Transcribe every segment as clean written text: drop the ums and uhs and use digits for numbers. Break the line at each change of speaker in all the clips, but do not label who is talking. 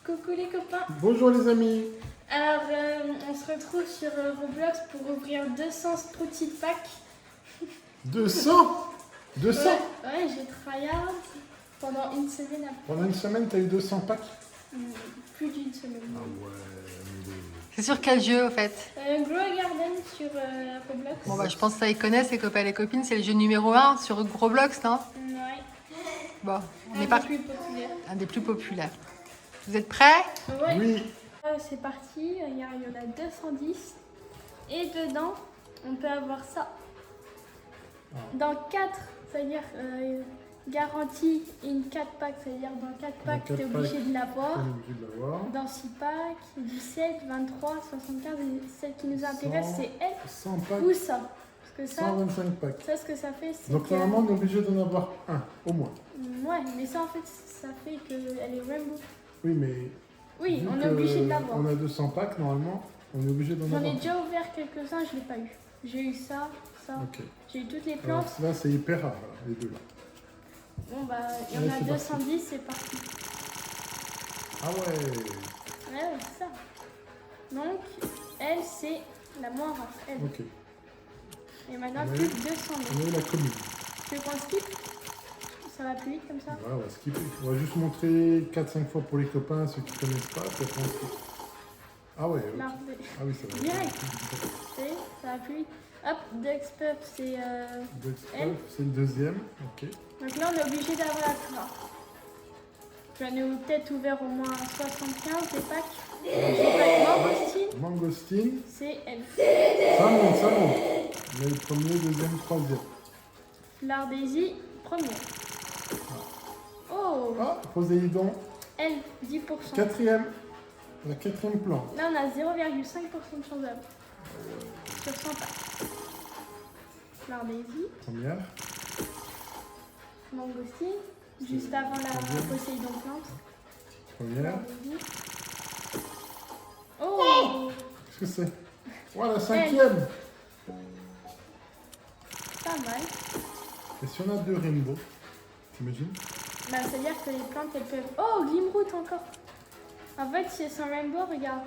Coucou les copains.
Bonjour les amis.
Alors, on se retrouve sur Roblox pour ouvrir 200 Sprouty Pack.
200 200
Ouais, j'ai tryhard pendant une semaine après.
Pendant une semaine, t'as eu 200 packs?
Plus d'une semaine.
Ah ouais,
C'est sur quel jeu au fait?
Grow a Garden sur Roblox.
Bon bah je pense que ça y connaît, ses copains et les copines, c'est le jeu numéro 1 sur Roblox, non?
Ouais.
Bon, on
Un
n'est pas
des plus populaires.
un des plus populaires. Vous êtes prêts?
Ouais.
Oui.
C'est parti, regarde, il y en a 210. Et dedans, on peut avoir ça.
Ah.
Dans 4, c'est-à-dire garantie in 4 packs, c'est-à-dire dans 4 packs, tu es obligé de l'avoir. Dans 6 packs, 17, 23, 75, et celle qui nous intéresse,
100,
c'est elle
100 packs,
ou ça. Parce que ça,
125 packs.
ça, ce que ça fait, c'est
Donc
que...
normalement, on est obligé d'en avoir un, au moins.
Ouais, mais ça, en fait, ça fait qu'elle est rainbow.
Oui, mais
Oui,
vu
on est obligé de l'avoir.
on a 200 packs, normalement, on est obligé d'en
J'en
avoir
ai déjà ouvert quelques-uns, je ne l'ai pas eu. J'ai eu ça, ça.
Ok.
J'ai eu toutes les
Alors,
plantes.
là, c'est hyper rare, les deux là.
Bon, bah, il y en
Ouais,
a
c'est
210, c'est parti.
Ah ouais.
Ouais, c'est ça. Donc, elle, c'est la moins rare. Elle.
Ok.
Et maintenant,
Ouais.
plus que 200
On a eu la commune.
Tu veux qu'on skip? Ça va plus vite comme ça?
Ouais, on va skipper. On va juste montrer 4-5 fois pour les copains, ceux qui ne connaissent pas, puis après on skip. Ah ouais. Ok.
Là,
Ah oui, ça va.
Direct. Ça va plus vite. Hop, Duxpuff, c'est... elle.
C'est le deuxième. Ok.
Donc là, on est obligé d'avoir la plus rare. J'en ai peut-être ouvert au moins 75 des packs. J'ai pas de Mangostine,
Mangostine.
c'est elle.
Ça monte, ça monte. Mais le premier, deuxième, troisième.
Flower Daisy, première. Oh,
Ah, Poséidon.
elle, 10%.
Quatrième. La quatrième plante.
Là, on a 0,5% de chance d'avoir. Sur 100 packs. Flower Daisy,
Première.
Mangostine, juste avant la Poséidon plante.
Première.
Flower Daisy. Oh,
Qu'est-ce que c'est? Voilà, la cinquième.
pas mal.
Et si on a deux rainbow, t'imagines?
Bah, c'est-à-dire que les plantes, elles peuvent... Oh, Glimroot encore. En fait, si elles sont rainbow, regarde.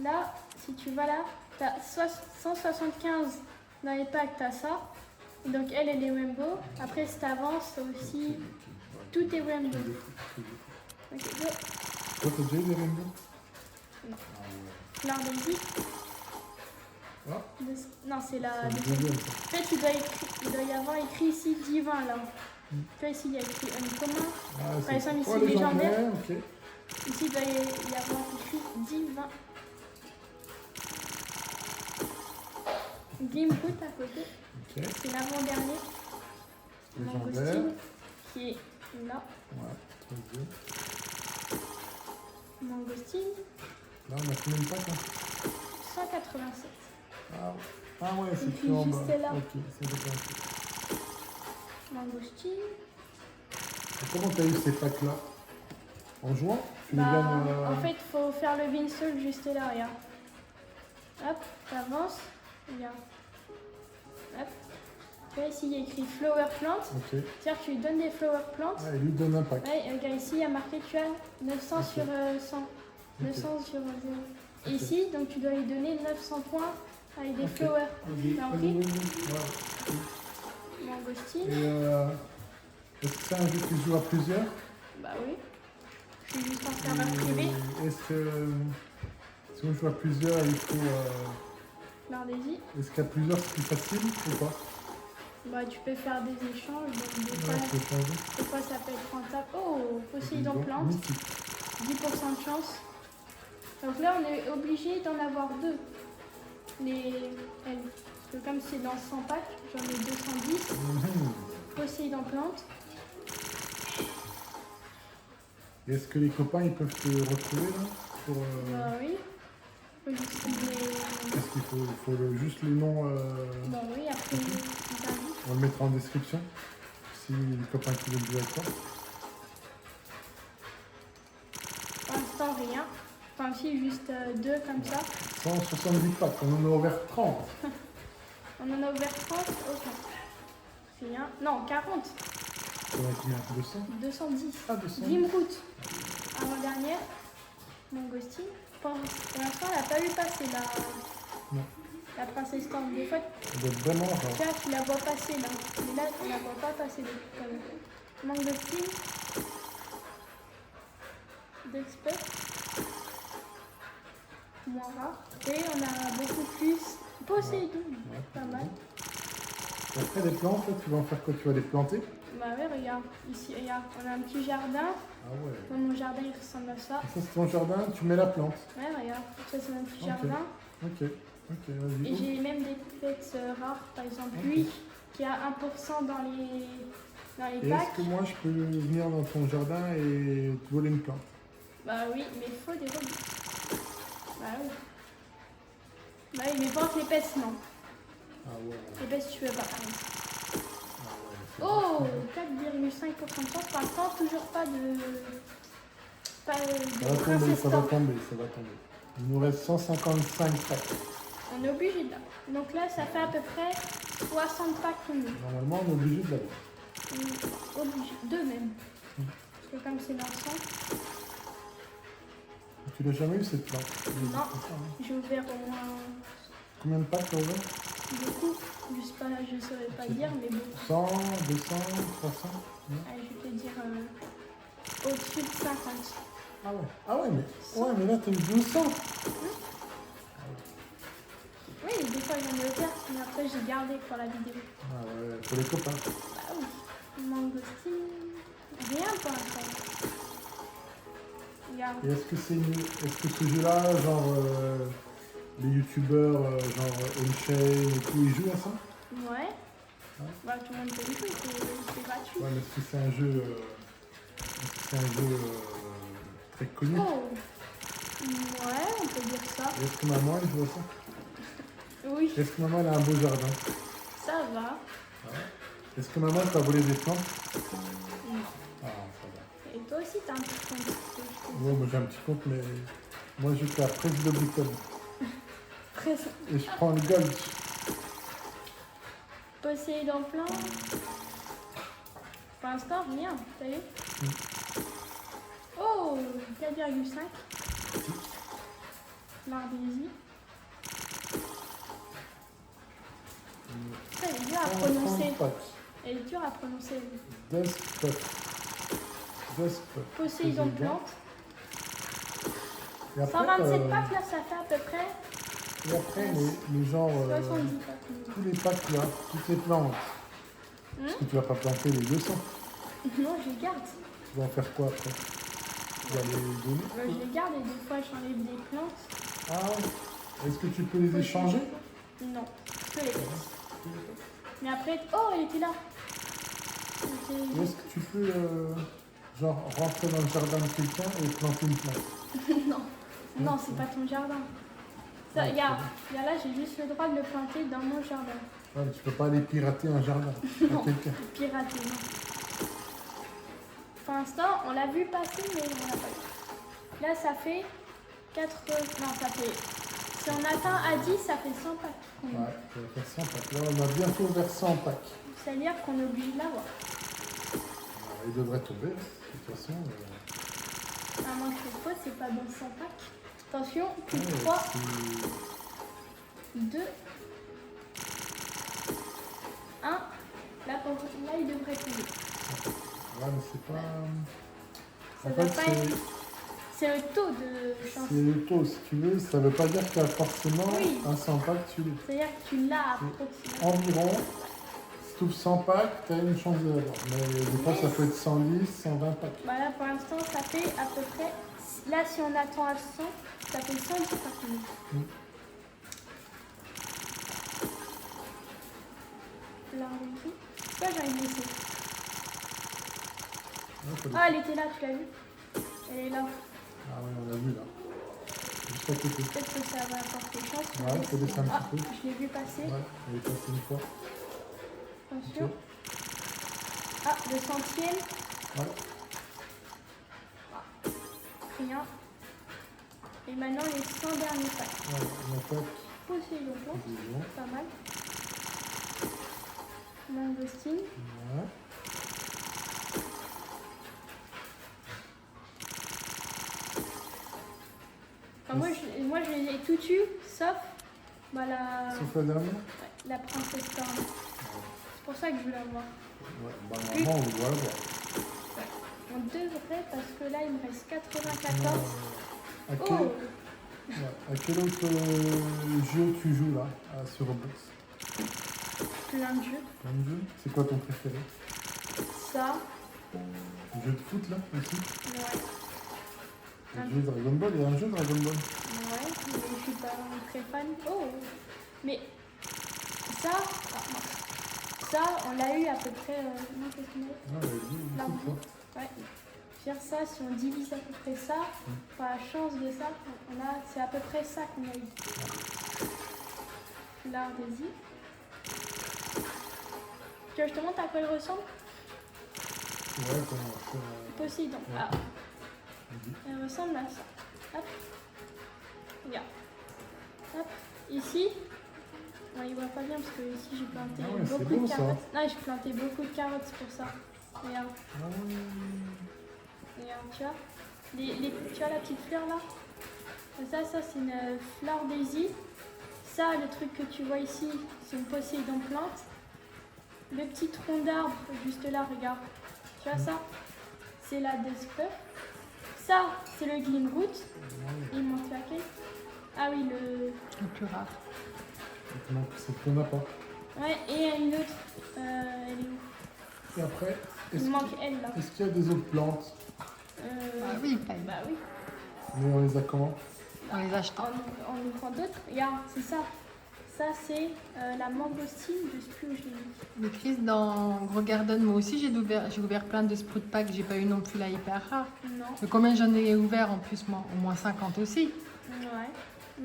Là, si tu vas là, t'as 175 dans les packs, t'as ça. Et donc, elle est rainbow. Après, si t'avances, t'as aussi... Tout est rainbow. Ok, go.
Toi, t'as déjà eu des rainbow?
Non.
Ah ouais.
Flower Daisy.
Ah,
Non, c'est la
c'est le
deuxième.
deuxième, ça.
En fait, il doit y avoir écrit ici divin, là. Tu vois, ici, il y a écrit uncommon.
Ah,
Par exemple, ici,
oh,
légendaire.
Ok.
Ici, il doit y avoir écrit divin. Glimroot à côté,
Ok.
c'est l'avant-dernier.
Légendaire.
Mangostine qui est là.
Ouais, troisième.
Mangostine,
Là, on a combien de packs, hein?
187.
Ah ouais, c'est
Et
écrit
puis
en bas.
juste là.
Ok, c'est d'accord.
Mangostine.
Et comment t'as eu ces packs-là? En jouant? Tu les
Bah,
gagnes
en fait, il faut faire le Vinsol juste là, regarde. Hop, t'avances. Regarde. Hop. Tu vois, ici, il y a écrit Flower Plant.
Ok.
C'est-à-dire que tu lui donnes des Flower Plants.
Ah, il lui donne un pack.
Ouais, regarde ici, il y a marqué tu as 900
Ok.
sur 100. 900 sur 0. Et
Ok.
ici, donc tu dois lui donner 900 points avec des
Ok.
flowers.
Vas-y,
T'as
vas-y,
compris?
vas-y. Ouais.
Mangostine.
Et est-ce que c'est un jeu qui se joue à plusieurs?
Bah oui. Je suis juste en serveur privé.
Et est-ce que si on joue à plusieurs, il faut.
Flower Daisy.
Est-ce qu'à plusieurs c'est plus facile ou pas?
Bah tu peux faire des échanges. Donc des
Ouais,
fois,
je peux changer.
des fois, ça peut être rentable. Oh, Poséidon
Donc,
plante.
mythique.
10% de chance. Donc là, on est obligé d'en avoir deux. Elles. Parce que comme c'est dans 100 packs, j'en ai 210.
Mhm.
Poséidon plante.
Et est-ce que les copains ils peuvent te retrouver là pour,
Bah oui. Faut juste des...
Qu'est-ce qu'il faut? Il faut juste les noms.
Bah oui, après, ils invitent.
On va le mettre en description. Si les copains qui veulent jouer avec toi.
Pour l'instant, rien. Enfin, si, juste deux comme ça.
170 packs, on en a ouvert 30.
On en a ouvert 30. Ok. Rien. Non, 40.
On a combien? 200?
210.
Ah, 200.
Glimroot. Avant-dernière. Mangostine. Pour l'instant, elle n'a pas vu passer
Non.
la princesse Storm. Des fois,
Ça doit être vraiment rare.
tu vois, tu la vois passer là. Mais là, on la voit pas passer depuis tout à l'heure. Mangostine. D'expert. Moins rare. Et on a beaucoup plus. Poséidon.
Ouais,
Pas mal.
Et après, les plantes, là, tu vas en faire quoi? Tu vas les planter?
Bah ouais, regarde. Ici, regarde. On a un petit jardin.
Ah ouais.
Moi, mon jardin, il ressemble à ça.
Et ça, c'est ton jardin, tu mets la plante.
Ouais, regarde. Ça, c'est mon petit
Ok.
jardin.
Ok, vas-y.
Et j'ai même des têtes rares. Par exemple,
Ok.
lui, qui a 1% dans les
Et
packs.
est-ce que moi, je peux venir dans ton jardin et te voler une plante?
Bah oui, mais il faut des rebonds. Bah oui. Bah oui, mais pas l'épaisse, non.
Ah ouais.
L'épaisse, tu peux pas.
Ah ouais, c'est
Oh,
bon.
4,5% de chance. Pour l'instant, toujours pas de. Pas
Ça va
de
tomber,
princesse
ça va
Storm.
tomber, ça va tomber. Il nous reste 155 packs.
On est obligé de là. Donc là, ça fait à peu près 60 packs pour nous.
Normalement, on est obligé de l'avoir.
Obligé. Deux même. Parce que comme c'est l'ensemble,
Tu l'as jamais eu cette plante?
Non. j'ai ouvert au moins
Combien de packs tu as ouvert?
beaucoup. Je sais pas, je saurais pas dire, mais beaucoup.
100, 200, 300? Non.
Allez, je vais te dire au-dessus de 50.
Ah ouais, mais là, tu as eu 200.
Oui, des fois j'en ai offert, mais après j'ai gardé pour la vidéo.
Ah ouais, pour les copains.
Bah oui. Mangostine. Rien pour l'instant. Regarde.
Et est-ce que ce jeu-là, genre les youtubeurs, genre Unchained et tout, ils jouent à ça?
Ouais.
Ouais.
Bah tout le monde peut le jouer, c'est gratuit.
Ouais, mais est-ce que c'est un jeu, très connu?
Oh. Ouais, on peut dire ça.
Et est-ce que maman, elle joue à ça?
Oui,
Est-ce que maman, elle a un beau jardin?
ça va.
Est-ce que maman, elle t'a volé des plantes?
Non.
Ah, ça va.
Et toi aussi, t'as un petit compte.
Ouais, moi j'ai un petit compte, mais moi je fais la presse de Britain.
Presque.
Et je prends le gold.
Poséidon plein. Pour l'instant, rien. T'as vu? Oh, 4,5. Marbésie. Ça, elle est dure à prononcer. Elle est dure à prononcer.
Despot.
Poséidon plante.
Et après,
127 packs, là, ça fait à peu près
et après les gens,
70 packs.
tous les packs là, toutes les plantes. Parce que tu vas pas planter les 200.
Non, je les garde.
Tu vas en faire quoi après? Tu vas les donner?
Je les garde et des fois, j'enlève des plantes.
Ah ouais. Est-ce que tu peux les échanger?
Non, que les plantes. Mais après, oh, elle était là.
Ou est-ce que tu peux genre rentrer dans le jardin de quelqu'un et planter une plante?
Non, non, c'est pas ton jardin. Ça,
Ouais,
regarde, là, j'ai juste le droit de le planter dans mon jardin.
Ouais, mais tu peux pas aller pirater un jardin
Non.
à quelqu'un.
Pirater, non. Pour l'instant, on l'a vu passer, mais on l'a pas vu. Là, ça fait 4... Non, ça fait... Si on atteint à 10, ça fait 100 packs.
Ouais, ça va faire 100 packs. Là, on a bientôt vers 100 packs.
C'est-à-dire qu'on est obligé de l'avoir.
Alors, il devrait tomber, de toute façon.
À moins que le pot, c'est pas dans 100 packs. Attention, plus de
Ouais,
3,
c'est-
2, 1. Là, il devrait tomber.
Ouais, mais c'est pas...
Ça
En
va
fait,
pas être... C'est le taux de chance.
c'est le taux, si tu veux. Ça veut pas dire qu'il y a forcément
Oui.
un 100 packs, tu l'as.
C'est-à-dire que tu l'as approximativement.
Environ, si tu ouvres 100 packs, tu as une chance de l'avoir. Mais des fois, ça peut être 110, 120 packs.
Bah là, pour l'instant, ça fait à peu près... Là, si on attend à 100, ça fait 110 packs. Là, on est tout. Pourquoi j'ai envie de laisser?
Ouais, faut les-
Ah, elle était là, tu l'as vu? Elle est là.
Ah ouais, on l'a vu là. Juste à côté.
Peut-être que ça va apporter chance.
Ouais, faut laisser un
Ah,
petit peu.
je l'ai vu passer.
Ouais, elle est passée une fois.
Attention.
Ok.
Ah, le centième.
Ouais.
Rien. Et maintenant, les 100 derniers packs.
Ouais, on attaque.
Poséidon,
Poséidon.
pas mal. Mangostine.
Ouais.
Enfin, moi, je les ai tout eu, sauf bah,
Sauf la dernière.
la princesse Storm. C'est pour ça que je veux la voir.
Ouais, bah normalement on doit l'avoir.
On devrait, parce que là, il me reste 94.
À quel,
Oh,
à quel autre jeu tu joues là sur Roblox?
plein de jeux.
Plein de jeux. C'est quoi ton préféré?
Ça,
Jeu de foot là aussi?
ouais.
Le jeu Dragon Ball, il y a un jeu Dragon Ball.
Ouais, mais je suis pas très fan. Oh, mais ça, ça, on l'a eu à peu près. Non, qu'est-ce qu'on a eu?
Ah, ouais,
Là,
beaucoup de fois.
ouais. Faire ça, si on divise à peu près ça, par la chance de ça, c'est à peu près ça qu'on a eu. L'art des îles. Tu veux que je te montre à quoi il ressemble?
Ouais, comment
Possible. Donc,
Ouais.
ah,
vas-y.
elle ressemble à ça. Hop. Regarde. Hop. Ici. Bon, il voit pas bien parce que ici j'ai planté
Ah ouais, c'est
beaucoup
beau,
de
ça.
carottes. Non, j'ai planté beaucoup de carottes, c'est pour ça. Regarde.
Ah ouais.
Regarde, tu vois, tu vois la petite fleur là? Ça c'est une fleur daisy. Ça, le truc que tu vois ici, c'est une Poséidon plante. Le petit tronc d'arbre juste là, regarde. Tu vois ça? C'est la Duskpuff. Ça, c'est le Glimroot. Il manque laquelle? Ah oui,
Le plus rare.
C'est qu'on n'a pas.
Ouais, et une autre. Elle est où?
Et après,
Il manque elle là.
est-ce qu'il y a des autres plantes?
Ah oui, pareil.
Bah oui.
Mais on les a comment?
On les achète.
En ouvrant d'autres. Regarde, c'est ça. Ça, c'est la mangostine. Je sais plus où je l'ai mis.
Mais Chris, dans Gros Garden, moi aussi, j'ai ouvert plein de Sprout Pack. J'ai pas eu non plus la hyper rare.
Non.
Mais combien j'en ai ouvert en plus, moi? Au moins 50 aussi.
Ouais,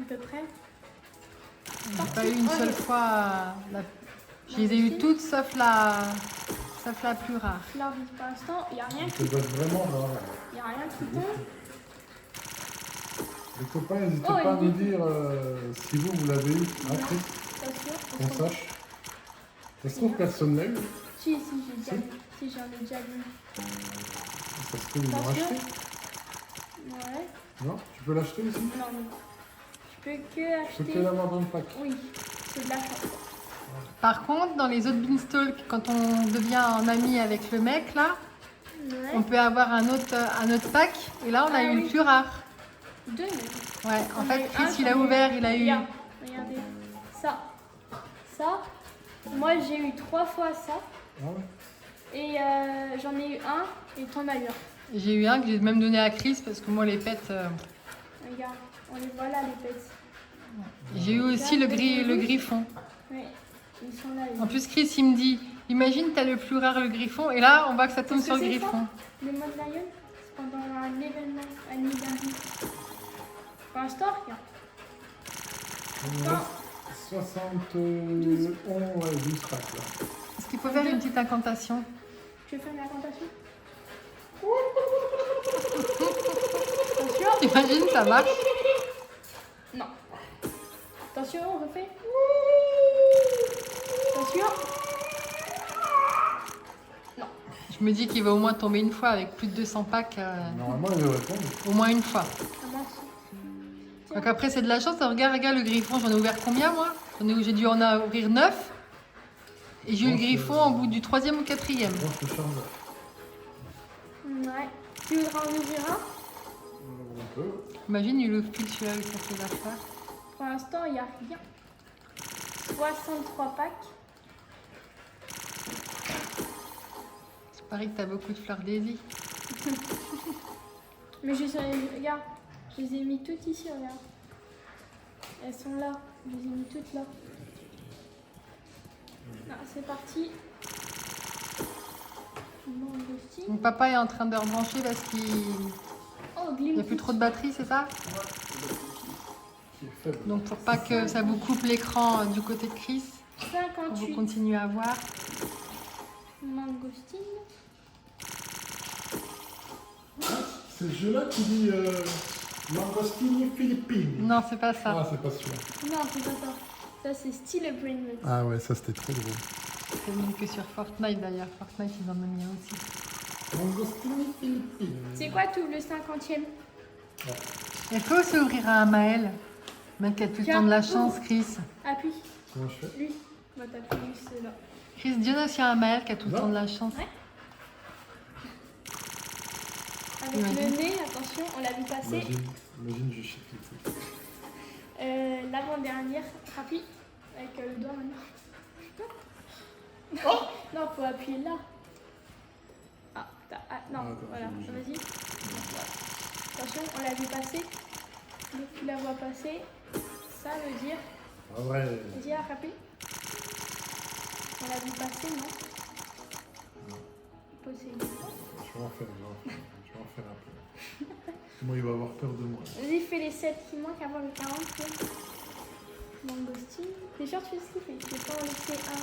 à peu près.
J'ai pas eu une seule fois. Je les ai eues toutes sauf la plus rare.
Là, pour l'instant, il n'y a rien
Ça doit être vraiment rare.
y a rien qui tombe.
Les copains, n'hésitez
Oh,
pas à
il
nous
dit-
dire si vous l'avez eu. Après,
Pas sûr.
qu'on sache. Ça se trouve, personne l'a eu.
Si, j'ai déjà vu. Si, j'en ai déjà vu.
Ça se trouve, ils l'ont
Pas sûr.
acheté.
Ouais.
Non? Tu peux l'acheter aussi?
Non, mais je peux que
Tu peux
acheter.
que l'avoir dans le pack.
Oui, c'est de la chance.
Par contre, dans les autres Beanstalk, quand on devient en ami avec le mec, là, on
Ouais.
peut avoir un autre pack. Et là, on a
Ah
eu
oui.
le plus rare.
Deux même.
Ouais, en
J'en ai
fait,
eu
Chris,
un,
il a
j'en ai
ouvert, il a eu.
Regarde, regardez. Ça. Ça. Moi, j'ai eu 3 fois ça.
Ah ouais?
Et j'en ai eu un et t'en as eu un.
J'ai eu un que j'ai même donné à Chris parce que moi, les pets.
Regarde, on les voit là, les pets.
J'ai eu aussi le griffon.
Ouais, ils sont là.
En plus, Chris, il me dit imagine, t'as le plus rare, le griffon. Et là, on voit que ça tombe
Qu'est-ce
sur
que
le
c'est,
griffon.
Le mode lion, c'est pendant un événement, un événement. Pour l'instant, regarde.
Il me reste 71, ouais, 12 packs là.
Est-ce qu'il faut faire une petite incantation?
Tu veux faire une incantation? Attention.
Imagine, ça marche.
Non. Attention, on refait. Attention. Non.
Je me dis qu'il va au moins tomber une fois avec plus de 200 packs.
Normalement, il devrait tomber.
Au moins une fois.
Ça marche.
Donc après, c'est de la chance. Regarde le griffon. J'en ai ouvert combien, moi? J'ai dû en ouvrir 9. Et j'ai eu le griffon au bout du 3e ou 4e.
Bon, je te charge.
Ouais. Tu voudras en ouvrir un?
On peut.
Imagine, il ouvre pile celui-là avec sa fait d'affaires.
Pour l'instant, il n'y a rien. 63 packs.
C'est pareil que t'as beaucoup de fleurs daisy.
Mais regarde, je les ai mis toutes ici, regarde. Elles sont là, je les ai mis toutes là. Ah, c'est parti. Mangostine.
Mon papa est en train de rebrancher parce qu'il
Oh,
n'y a plus trop de batterie, c'est ça?
Qui est faible.
Donc pour pas que ça vous coupe l'écran du côté de Chris, on vous
58
continue à voir.
mangostine.
C'est le jeu là qui dit Mangostini Philippines.
Non, c'est pas ça.
Ah, c'est pas celui-là.
Non, c'est pas ça. Ça, c'est Still a Brain Melt.
Ah ouais, ça c'était trop drôle.
C'est mieux que sur Fortnite d'ailleurs. Fortnite, ils en ont mis un aussi.
Mangostini Philippines.
C'est quoi tout le 50e?
Ouais.
Il faut aussi ouvrir à un Maël. Le mec qui a tout le
Tiens,
temps de la
ouvre.
chance, Chris.
Appuie.
Comment je fais?
Lui. Bah, t'appuies juste là.
Chris, donne aussi à un Maël qui a tout le
Non.
temps de la chance.
Ouais. Avec
Imagine.
le nez, attention, on l'a vu passer.
Imagine, je chie tout.
L'avant-dernière, rapide. Avec le doigt maintenant.
Oh
Non, faut appuyer là. Ah, non,
Ah, attends,
voilà,
j'ai
vas-y. Attention, on l'a vu passer. Donc tu la vois passer. Ça veut dire.
Ah ouais.
Vas-y, rapide. On l'a vu passer, non? Possible.
Je vais en faire, je vais en faire un peu. Moi, il va avoir peur de moi.
Vas-y, fais les 7 qui manquent avant le 40. Mangostin. T'es sûr que tu sais ce qu'il fait? Je vais pas en laisser un.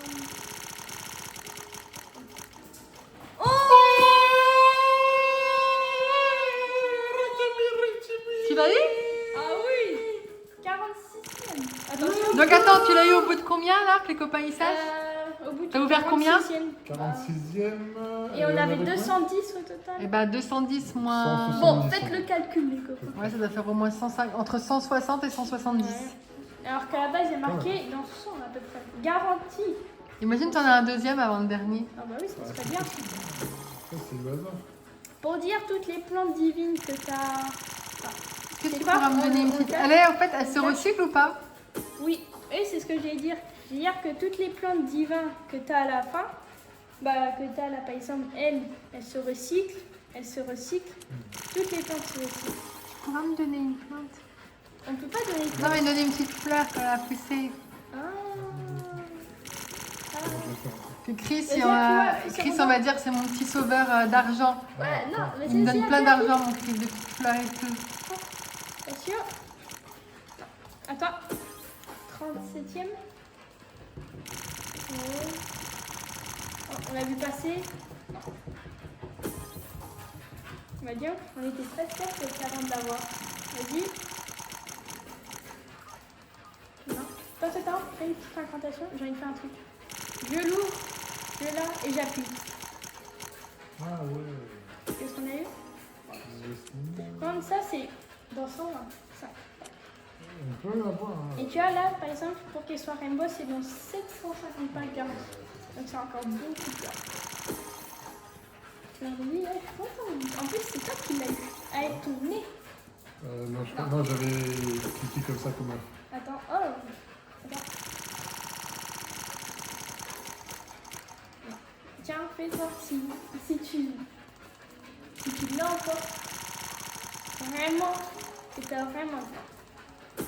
Tu l'as eu?
Ah oui! 46e. Attention.
Donc attends, tu l'as eu au bout de combien là, que les copains ils sachent?
Au bout de
T'as ouvert combien?
46e.
46e.
Et on avait
combien?
210 au total.
Eh ben 210 moins...
160.
Bon, faites le calcul, les copains.
Ouais, ça doit faire au moins 105, entre 160 et 170.
Ouais. Alors qu'à la base, il y a marqué dans 100 à peu près. Garantie.
Imagine t'en as un deuxième avant le dernier.
Ah bah oui, ça
Ouais,
serait bien.
Ça, c'est le hasard.
Pour dire toutes les plantes divines que t'as.
Est-ce que
C'est
tu
quoi?
pourras me donner une
On
petite...
garde-
Elle est, en fait, elle se recycle ou pas?
Oui, et c'est ce que j'allais dire. Je veux dire que toutes les plantes divines que tu as à la fin, bah, que tu as là, par exemple, elles se recyclent, toutes les plantes se recyclent.
Tu pourras me donner une plante?
On peut pas donner
Non, mais donner une petite fleur quand elle a poussé.
Ah.
Je vais faire un peu.
Que Chris,
Vas-y,
Chris, on va dire c'est mon petit sauveur d'argent.
Ouais, non, mais
Il me
c'est
donne plein d'argent, mon Chris, de petites fleurs et tout.
Attention. Attends. 37e. On l'a vu passer. On va dire, on était presque avant de l'avoir. Vas-y. Non. Attends, fais une petite incantation. J'ai envie de faire un truc. Je l'ouvre, je là et j'appuie.
Ah ouais.
Qu'est-ce qu'on a eu? Comme ça, c'est dans 120. Ça.
On peut l'avoir. Hein.
Et tu as là, par exemple, pour qu'il soit rainbow, c'est dans 755 grammes. Donc c'est encore beaucoup plus bas. Tu l'as remis, ouais, je suis contente. En plus, c'est toi qui l'as eu. Avec ton nez.
Non, non, j'avais cliqué comme ça comme un.
Attends, oh. Attends. Tiens, fais voir si tu l'as encore. Vraiment, que t'as vraiment ça.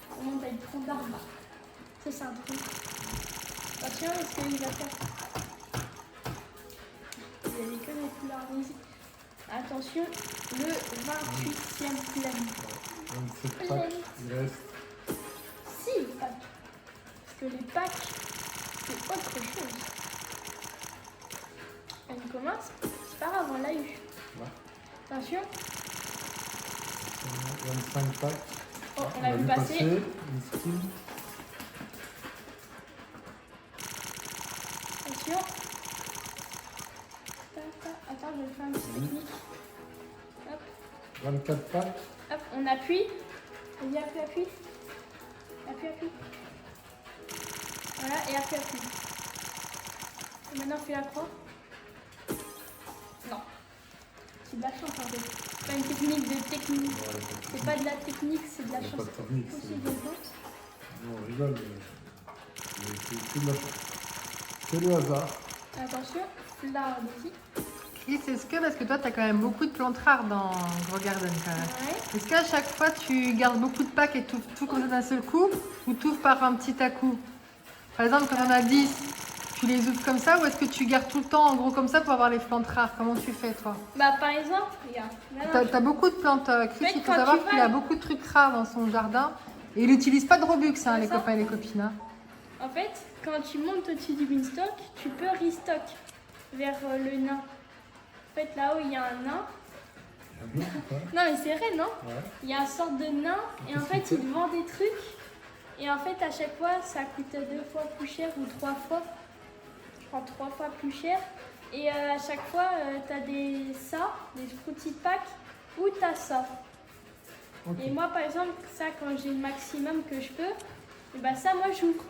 Comment t'as une tronc d'arbre. Ça, c'est un truc. Attention, est-ce qu'il va faire? Il y avait que des couleurs roses. Attention, le 28e plan.
27 packs, il reste.
Si, packs. Parce que les packs, c'est autre chose. On commence. C'est pas grave, on l'a eu.
Ouais.
Attention.
25 packs.
Oh, on l'a vu passer.
Une skin.
Attention. Attends, je vais faire une petite technique. Hop,
24 packs.
hop, on appuie. Vas-y, appuie. Appuie. Voilà, et appuie. Et maintenant, fais la croix. Non. C'est de la chance en fait. C'est pas une technique de technique.
Ouais,
C'est pas de la technique, c'est de la
Il y a
chance.
pas de technique,
Aussi
c'est-
de chance.
Non, on rigole, mais c'est de la chance. C'est le hasard.
Attention, là, vas-y.
Chris, est-ce que, parce que toi, tu as quand même beaucoup de plantes rares dans Grow Garden quand même.
Ouais.
Est-ce qu'à chaque fois, tu gardes beaucoup de packs et tu ouvres tout comme ça d'un seul coup ou tu ouvres par un petit à coup? Par exemple, quand on a 10, tu les ouvres comme ça ou est-ce que tu gardes tout le temps en gros comme ça pour avoir les plantes rares? Comment tu fais, toi?
Bah, par exemple, regarde. Maintenant,
T'as beaucoup de plantes, Chris,
Mais
il faut
quand
savoir
tu
qu'il
vas-
a beaucoup de trucs rares dans son jardin. Et il n'utilise pas de Robux, hein, les
ça.
copains et les copines. Hein.
En fait, quand tu montes au-dessus du beanstalk, tu peux restock vers le nain. En fait, là-haut, il y a un nain.
Il y a bien, ouais.
Non, mais c'est vrai, non?
Ouais.
Il y a une sorte de nain et en
Qu'est-ce
fait,
qu'il
il te vend des trucs. Et en fait, à chaque fois, ça coûte 2 fois plus cher ou 3 fois. Je crois 3 fois plus cher. Et à chaque fois, t'as des fruity packs ou t'as ça.
Ok.
Et moi, par exemple, ça, quand j'ai le maximum que je peux, et bah ça, moi, j'ouvre.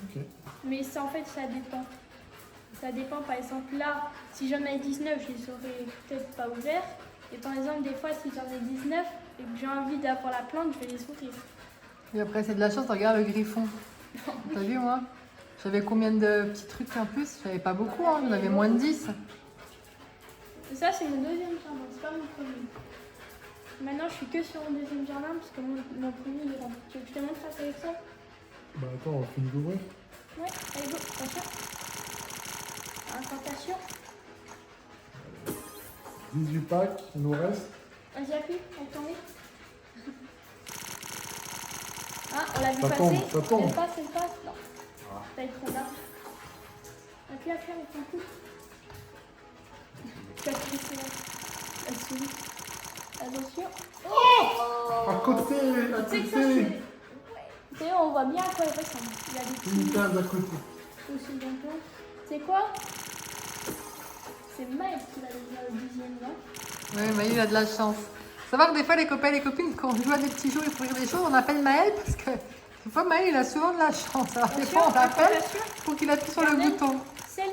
Ok.
Mais ça, en fait, ça dépend. Ça dépend, par exemple, là, si j'en ai 19, je les aurais peut-être pas ouverts. Et par exemple, des fois, si j'en ai 19 et que j'ai envie d'avoir la plante, je vais les ouvrir.
Et après, c'est de la chance, regarde le griffon. T'as vu, moi? J'avais combien de petits trucs en plus? J'avais pas beaucoup, hein. J'en avais moins de 10.
Et ça, c'est mon deuxième jardin, c'est pas mon premier. Maintenant, je suis que sur mon deuxième jardin parce que mon premier, il est rempli. Tu veux que je te montre la sélection?
Bah attends, on finit d'ouvrir.
Ouais, allez, go, attention. Incantation.
18 packs, il nous reste.
Vas-y, appuie, elle tombe. Ah, on l'a vu
Ça
passer.
tombe, ça tombe.
Elle passe. Non.
Ah.
Ça va être trop là. Appuie avec ton coup. Tu as pris la souris. Attention.
À côté, à
Tu sais que ça,
côté.
c'est... C'est on voit bien à quoi il ressemble. Il y a des
Une
petits...
case à côté.
aussi bientôt. C'est quoi? C'est Mike qui va déjà au 10e là.
Oui, Maël, il a de la chance. Savoir que des fois, les copains et les copines, quand on joue à des petits jeux et pour rire des choses, on appelle Maël parce que des fois, Maël, il a souvent de la chance. Alors, des fois, on l'appelle pour qu'il appuie sur le
Gardez.
bouton.
Celle.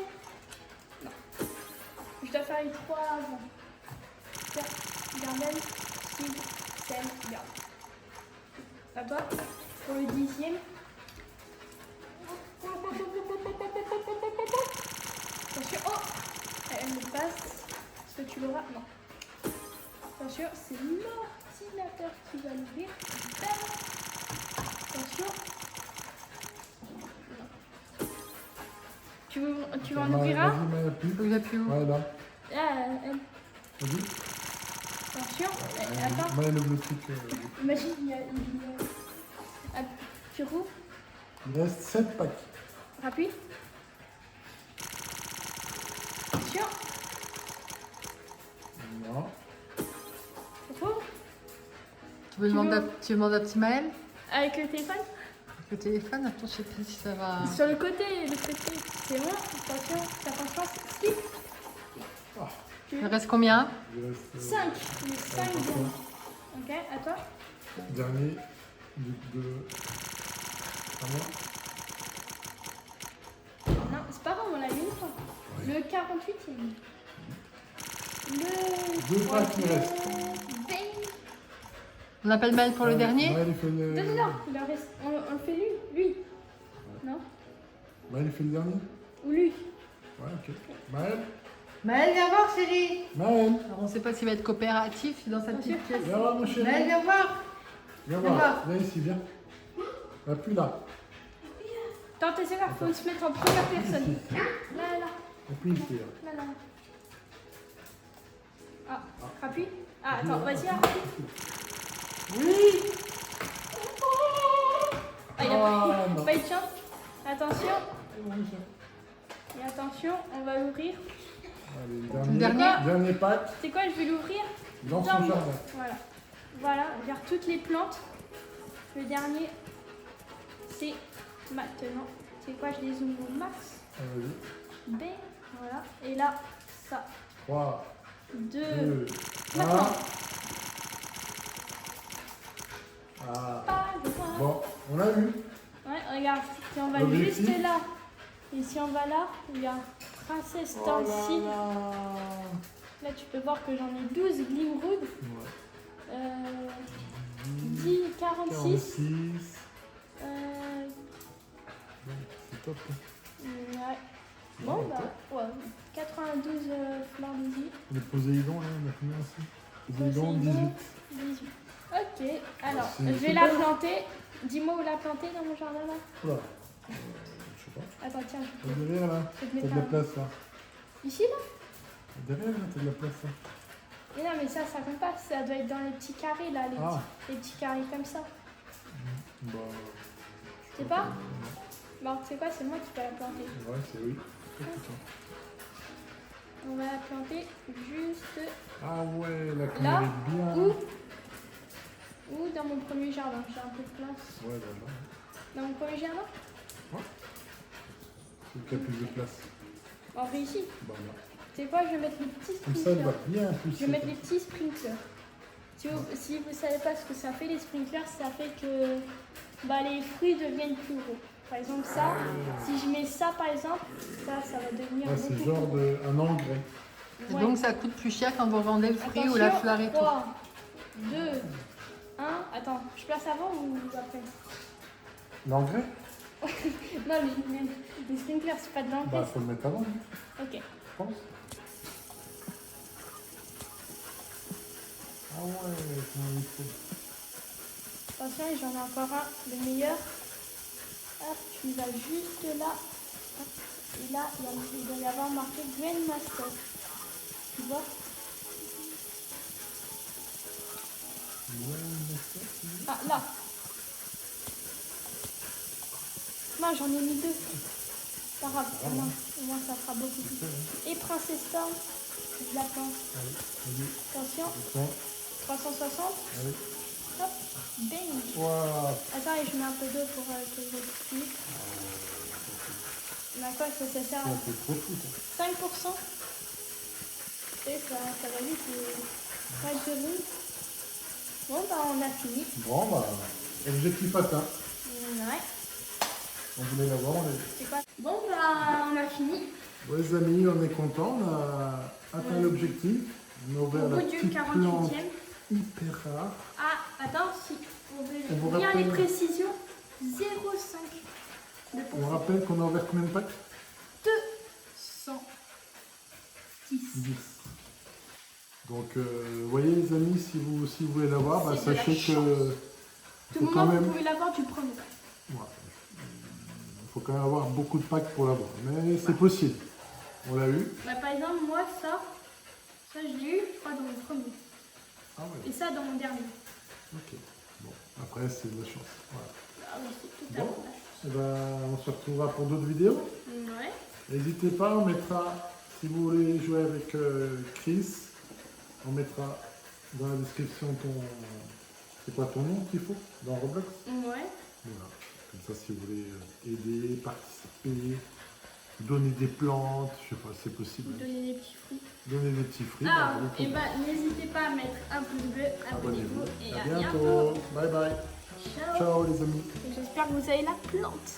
Non. Je dois faire les 3 avant. Gardel, Sid, Celle, garde. À toi, pour le 10e. Attention, oh! Elle me passe. Est-ce que tu l'auras? Non. Attention, c'est l'ordinateur qui va l'ouvrir. Attention. Tu vas en ouvrir un?
Vas-y, mais appuie.
Il appuie où?
Ouais, là.
Ah,
Vas-y.
attention. Attends.
Maël ouvre le truc.
Imagine, Ah, tu rouvres.
Il reste 7 packs.
Appuie. Attention.
Non.
Tu rouvres.
Tu veux demander à petit Maël?
Avec le téléphone.
Le téléphone, attends, je sais pas si ça va.
Sur le côté, c'est bon. Attention, ça passe pas. Skip.
Ah,
Il reste combien?
il reste
5. Les 5 bons. Ok, à toi.
dernier de. À moi.
Non, c'est pas grave, on l'a eu une fois. Le 48e. Le.
Deux packs qui restent.
Bang.
On appelle Maël pour le dernier?
Maël, il fait le.
Non, il en reste. On le fait lui. Non?
Maël, il fait le dernier.
Ou lui.
Ouais, ok. Maël.
Maël, viens voir, chérie.
Maël.
Alors, on sait pas s'il va être coopératif dans sa petite pièce.
Viens voir, mon chéri.
Maël, viens voir.
Viens
viens
voir.
voir.
Viens ici, viens. Appuie là.
Attends, t'es là, faut se mettre en première personne. Là, là,
Appuie ici. Là.
là, là. Ah, appuie. Ah, attends, vas-y, appuie.
Oui.
Ah, il a
Ah, non.
pas eu de chance. Attention. Et attention, on va l'ouvrir.
Allez,
Le
dernier pack
C'est quoi, je vais l'ouvrir
dans son
Dans-
jardin.
Voilà. Voilà, vers toutes les plantes. Le dernier, c'est maintenant. C'est quoi, je les ouvre au max.
Vas-y.
B, voilà. Et là, ça.
3,
2.
2, 1.
Maintenant.
Ah.
Pas loin.
Bon, on a vu.
Ouais, regarde, si on va
L'objectif.
juste là, et si on va là, il y a Princesse
Oh
Tansy.
là là.
Là, tu peux voir que j'en ai 12 Glimrood.
Ouais.
10, 46.
46.
Euh,
C'est top. Hein.
ouais. Bon,
Ouais,
bah,
top.
ouais. 92 fleurs d'Izy.
Les Poséidon, là, on a combien aussi Poséidon, 18.
18. Ok, alors,
C'est-
je vais
c'est
la
bon.
planter. Dis-moi où la planter dans mon jardin là.
Oula. Je sais pas.
Attends, tiens, je
Derrière, là.
vais te
T'as
mettre
de la
un.
place, là.
Ici là.
Derrière, là, t'as de la place, là.
Mais non, mais ça compte pas. Ça doit être dans les petits carrés là,
Ah.
les petits carrés comme ça.
Bah.
Tu sais pas? Bon, tu sais quoi, c'est moi qui peux la planter.
Ouais, c'est oui.
On va la planter juste
Ah ouais, la
Là,
couleur est bien.
ou dans mon premier jardin. J'ai un peu de place.
Ouais, voilà.
Dans mon premier jardin?
C'est qu'il y a plus de place.
On fait ici.
Bah là.
Tu sais quoi, je vais mettre les petits
Comme ça, elle va
sprinklers.
bien
Je
pousser.
vais mettre les petits sprinklers. Si vous ne savez pas ce que ça fait, les sprinklers, ça fait que les fruits deviennent plus gros. Par exemple, ça, si je mets ça, par exemple, ça va devenir
Ouais, c'est
beaucoup
genre
plus gros.
un engrais.
Et
Ouais.
donc ça coûte plus cher quand vous vendez le fruit ou la
Attention,
fleur et tout.
3, 2, 1. Attends, je place avant ou après?
L'engrais?
Non, les sprinklers, c'est pas de l'engrais.
Bah, faut le mettre avant, hein,
Ok.
je pense. Ah ouais, comment il faut.
Attention, et j'en ai encore un, le meilleur. Hop, tu vas juste là. Hop. Et là, il doit y avoir marqué Grandmaster. Tu vois?
Ouais, mais ça,
Ah, là. Non, j'en ai mis 2. Pas grave, au moins ça fera beaucoup plus. Et Princess Storm, je la pense.
allez, vas-y.
Attention,
Attends,
360.
allez.
Hop, bang.
Waouh.
Attends, et je mets un peu d'eau pour que je explique. Mais à quoi ça sert?
Ça fait trop fou, ça.
5%. Et ça va vite. Et... ouais, je roule. Bon, on a fini.
Bon, bah, objectif atteint.
Ouais.
On voulait l'avoir, on l'a eu.
C'est quoi? Bon, on a fini.
Ouais, les amis, on est contents, on a atteint l'objectif. On a ouvert
Au
la
bout du
petite
48e.
plante hyper rare.
Ah, attends, si on
On vous
veut bien les
rappelle-
précisions, 0,5 de
On
pourcent.
rappelle qu'on a ouvert combien de packs?
210.
10. Donc, vous voyez les amis, si vous voulez l'avoir, bah,
C'est de la
sachez que
Tout
faut
le
quand
moment,
même,
vous pouvez l'avoir du premier.
ouais, faut quand même avoir beaucoup de packs pour l'avoir. Mais c'est possible. On l'a eu.
Bah, par exemple, moi, ça je l'ai eu, je crois, dans le premier.
Ah ouais,
Et ça, dans mon dernier.
ok. Bon, après, c'est de la chance. Voilà.
Ah oui, c'est tout à
Bon.
fait.
Et ben, on se retrouvera pour d'autres vidéos.
Ouais.
N'hésitez pas, on mettra, si vous voulez jouer avec Chris, on mettra dans la description c'est quoi ton nom qu'il faut dans Roblox.
Ouais.
Voilà, comme ça si vous voulez aider, participer, donner des plantes, je sais pas, c'est possible.
Vous donnez des petits fruits.
Donner des petits fruits.
Ah,
bah, vous
et
pouvez.
bah, n'hésitez pas à mettre un pouce bleu, abonnez-vous
Abonnez-vous.
et
À
à
bientôt. Bye bye.
Ciao.
Ciao les amis.
Et j'espère que vous avez la plante.